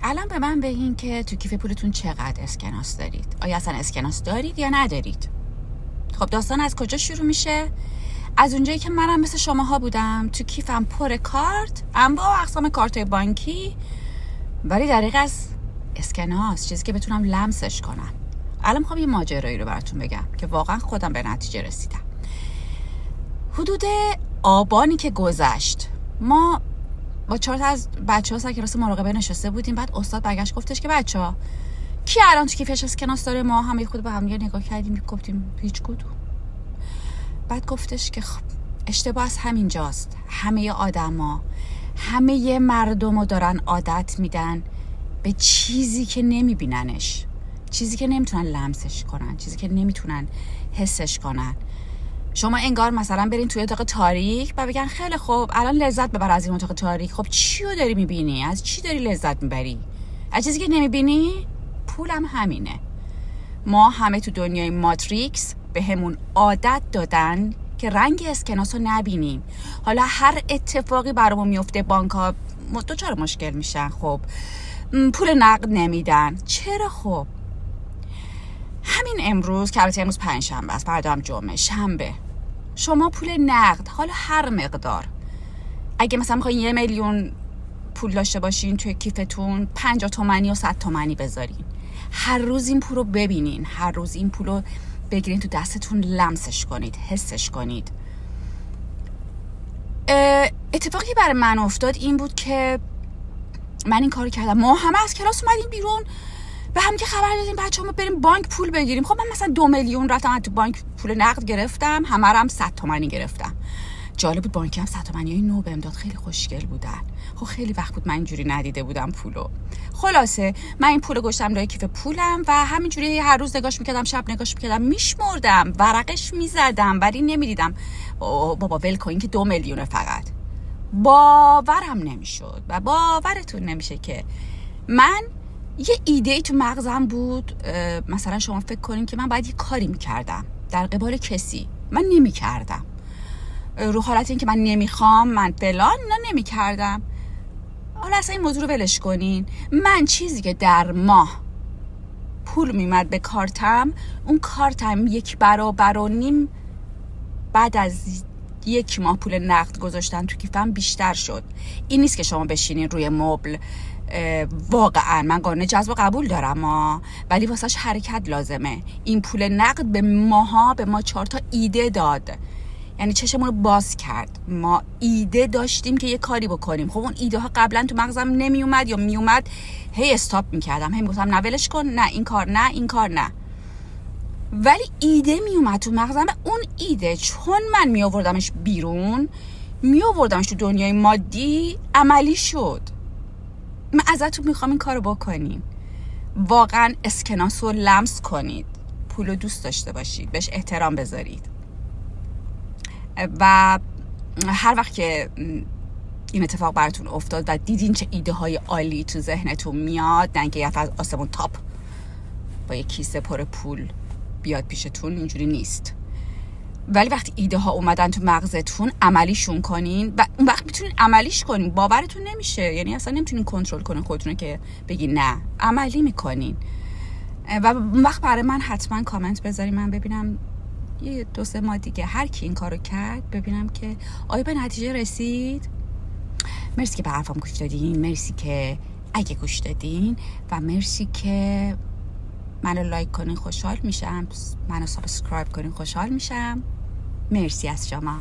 الان به من بگین که تو کیف پولتون چقدر اسکناس دارید. آیا اصلا اسکناس دارید یا ندارید؟ خب داستان از کجا شروع میشه؟ از اونجایی که منم مثل شماها بودم، تو کیفم پر کارت، انواع اقسام کارتای بانکی، ولی دریغ از اسکناس، چیزی که بتونم لمسش کنم. الان میخوام یه ماجرایی رو براتون بگم که واقعا خودم به نتیجه رسیدم. حدود آبانی که گذشت، ما با 4 تا از بچه‌ها سر کلاس مراقبه نشسته بودیم. بعد استاد برگشت گفتش که بچه‌ها کی الان تو کیفش اسکناس داره؟ ما همه خود به هم نگاه کردیم، گفتیم هیچ کدوم. بعد گفتش که خب اشتباه از همینجاست. همه آدما، همه مردمو دارن عادت میدن به چیزی که نمیبیننش، چیزی که نمیتونن لمسش کنن، چیزی که نمیتونن حسش کنن. شما انگار مثلا برین توی اتاق تاریک و بگن خیلی خوب الان لذت ببر از این اتاق تاریک. خب چی رو داری میبینی؟ از چی داری لذت میبری؟ از چیزی که نمیبینی؟ پولم همینه. ما همه تو دنیای ماتریکس به همون عادت دادن که رنگ اسکناس رو نبینیم. حالا هر اتفاقی برامون میفته، بانک‌ها دچار مشکل میشن، خب پول نقد نمیدن. چرا؟ خب همین امروز که البته امروز پنجشنبه است، فردا هم جمعه، شنبه، شما پول نقد، حالا هر مقدار، اگه مثلا میخواین 1 میلیون پول داشته باشین توی کیفتون، 50 تومانی و 100 تومانی بذارین. هر روز این پول رو ببینین، هر روز این پول رو بگیرین تو دستتون، لمسش کنید، حسش کنید. اتفاقی برای من افتاد این بود که من این کارو کردم. ما همه از کلاس اومدیم بیرون و هم که خبر دادیم بچه‌ها بریم بانک پول بگیریم. خب من مثلا 2 میلیون رفتم تو بانک پول نقد گرفتم، همه رو هم 100 تومانی گرفتم. جالب بود، بانکی هم 100 تومانی نو بهم داد، خیلی خوشگل بودن. خب خیلی وقت بود من اینجوری ندیده بودم پولو. خلاصه من این پولو گذاشتم روی کیف پولم و همینجوری هر روز نگاش میکردم، شب نگاش میکردم، میشمردم، ورقش میزدم، ولی نمیدیدم. بابا ول کن، این که 2 میلیونه فقط. باورم نمیشد و باورتون نمیشه که من یه ایده تو مغزم بود. مثلا شما فکر کنین که من باید یه کاری میکردم در قبال کسی، من نمیکردم. رو حالت این که من نمیخوام، من فلان، نه نمیکردم. حالا اصلا این موضوع رو ولش کنین. من چیزی که در ماه پول میمد به کارتم، اون کارتم 1.5 برابر بعد از 1 ماه پول نقد گذاشتن تو کیفم بیشتر شد. این نیست که شما بشینین روی مبل. واقعا من قانون جذب و قبول دارم، ولی واسهش حرکت لازمه. این پول نقد به ما 4 تا ایده داد، یعنی چشمون رو باز کرد. ما ایده داشتیم که یه کاری بکنیم. خب اون ایده ها قبلا تو مغزم نمی اومد یا می اومد، هی استاپ میکردم، هی میگفتم نه ولش کن، نه این کار، نه این کار، نه. ولی ایده می اومد تو مغزم. اون ایده چون من می آوردمش بیرون، می آوردمش تو دنیای مادی، عملی شد. من ازتون میخوام این کارو بکنین. واقعا اسکناس رو لمس کنید، پول رو دوست داشته باشید، بهش احترام بذارید و هر وقت که این اتفاق براتون افتاد و دیدین چه ایده های عالی تو ذهنتون میاد، نه اینکه یه از آسمون تاپ با یه کیسه پر پول بیاد پیشتون، اینجوری نیست. ولی وقتی ایده ها اومدن تو مغزتون، عملیشون کنین و اون وقت میتونین عملیش کنین. باورتون نمیشه، یعنی اصلا نمیتونین کنترل کنین خودتون که بگین نه، عملی میکنین. و اون وقت برای من حتما کامنت بذارین، من ببینم یه 2-3 ماه دیگه هر کی این کارو کرد، ببینم که آیا به نتیجه رسید. مرسی که به حرفم گوش دادین، مرسی که اگه گوش دادین و مرسی که منو لایک کنین، خوشحال میشم. منو سابسکرایب کنین، خوشحال میشم. مرسی از شما.